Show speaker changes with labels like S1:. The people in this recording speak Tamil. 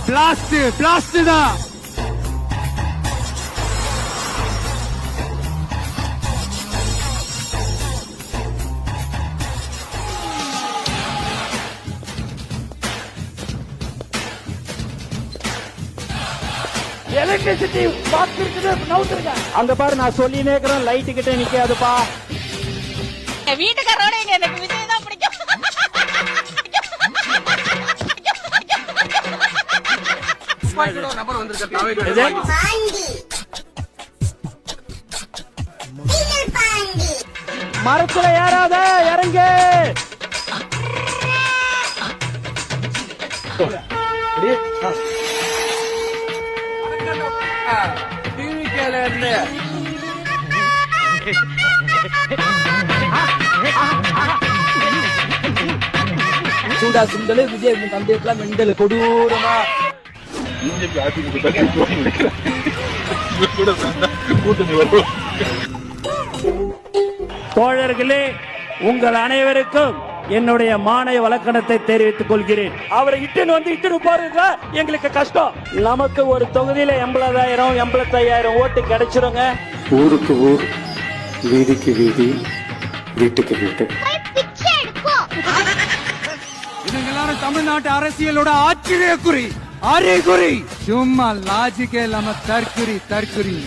S1: பிளாஸ்ட் தான்.
S2: எலக்ட்ரிசிட்டி பாக்ஸ் இருக்குது, நவுத்துருங்க. அங்க பாரு, நான் சொல்லி நேக்கிறேன், லைட்டு கிட்ட நிக்காதுப்பா.
S3: வீட்டுக்காரோட எனக்கு விஜய் தான் பிடிக்கும்.
S1: நம்பர் வந்திருக்கு.
S2: மரத்துல ஏறாத, இறங்கு.
S1: டிவிக்கேல இருந்து
S2: சூடா சுண்டலு, விஜய் தந்தையெல்லாம் மெண்டல் கொடூரமா. தோழர்களே, உங்கள் அனைவருக்கும் என்னுடைய மானிய வழக்கணத்தை தெரிவித்துக் கொள்கிறேன். அவரை இட்டுன்னு பாருங்க, எங்களுக்கு கஷ்டம். நமக்கு ஒரு தொகுதியில 80,000 85,000 ஓட்டு கிடைச்சிருங்க.
S4: ஊருக்கு ஊர், வீதிக்கு வீதி, வீட்டுக்கு வீட்டு.
S1: இவங்க எல்லாரும் தமிழ்நாட்டு அரசியலோட ஆச்சரிய குறி, அறிகுறி. சும்மா லாஜிக்கே இல்லாம தற்குறி.